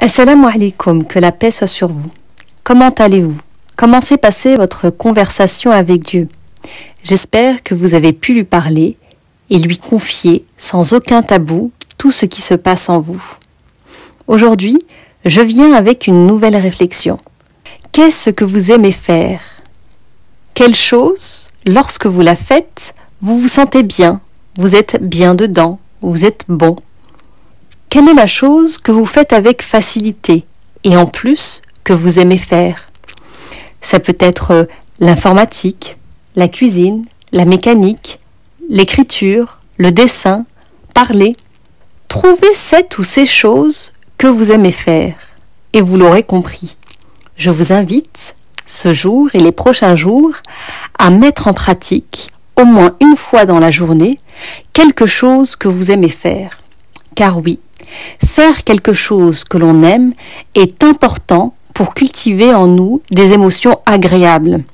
Assalamu alaikum, que la paix soit sur vous. Comment allez-vous? Comment s'est passée votre conversation avec Dieu? J'espère que vous avez pu lui parler et lui confier sans aucun tabou tout ce qui se passe en vous. Aujourd'hui, je viens avec une nouvelle réflexion. Qu'est-ce que vous aimez faire? Quelle chose, lorsque vous la faites, vous vous sentez bien, vous êtes bien dedans, vous êtes bon? Quelle est la chose que vous faites avec facilité et en plus que vous aimez faire? Ça peut être l'informatique, la cuisine, la mécanique, l'écriture, le dessin, parler. Trouvez cette ou ces choses que vous aimez faire et vous l'aurez compris. Je vous invite, ce jour et les prochains jours, à mettre en pratique, au moins une fois dans la journée, quelque chose que vous aimez faire. Car oui, faire quelque chose que l'on aime est important pour cultiver en nous des émotions agréables.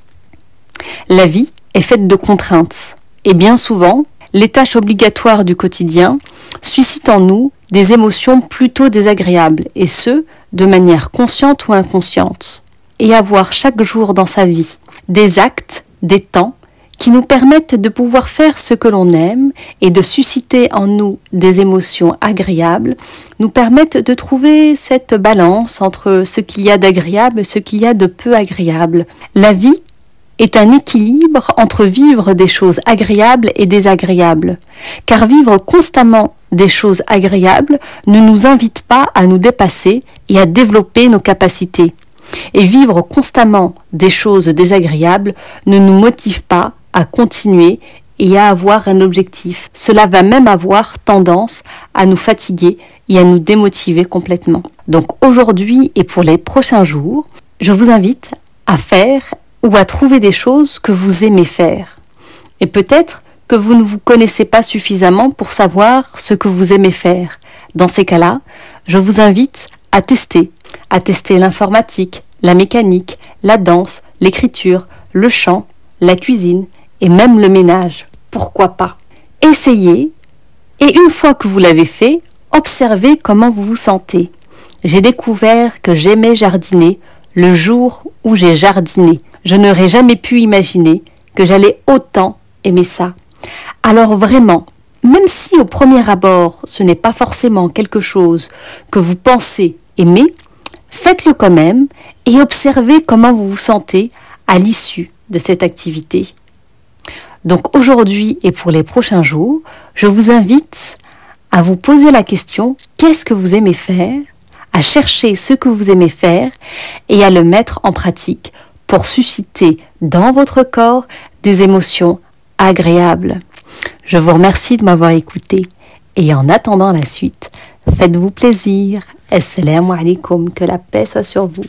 La vie est faite de contraintes et bien souvent, les tâches obligatoires du quotidien suscitent en nous des émotions plutôt désagréables et ce, de manière consciente ou inconsciente. Et avoir chaque jour dans sa vie des actes, des temps qui nous permettent de pouvoir faire ce que l'on aime et de susciter en nous des émotions agréables, nous permettent de trouver cette balance entre ce qu'il y a d'agréable et ce qu'il y a de peu agréable. La vie est un équilibre entre vivre des choses agréables et désagréables, car vivre constamment des choses agréables ne nous invite pas à nous dépasser et à développer nos capacités. Et vivre constamment des choses désagréables ne nous motive pas à continuer et à avoir un objectif. Cela va même avoir tendance à nous fatiguer et à nous démotiver complètement. Donc aujourd'hui et pour les prochains jours, je vous invite à faire ou à trouver des choses que vous aimez faire. Et peut-être que vous ne vous connaissez pas suffisamment pour savoir ce que vous aimez faire. Dans ces cas-là, je vous invite à tester l'informatique, la mécanique, la danse, l'écriture, le chant, la cuisine et même le ménage. Pourquoi pas? Essayez et une fois que vous l'avez fait, observez comment vous vous sentez. J'ai découvert que j'aimais jardiner le jour où j'ai jardiné. Je n'aurais jamais pu imaginer que j'allais autant aimer ça. Alors vraiment, même si au premier abord ce n'est pas forcément quelque chose que vous pensez aimer, faites-le quand même et observez comment vous vous sentez à l'issue de cette activité. Donc aujourd'hui et pour les prochains jours, je vous invite à vous poser la question « Qu'est-ce que vous aimez faire ?» à chercher ce que vous aimez faire et à le mettre en pratique pour susciter dans votre corps des émotions agréables. Je vous remercie de m'avoir écouté et en attendant la suite, faites-vous plaisir. Assalamu alaikum, que la paix soit sur vous.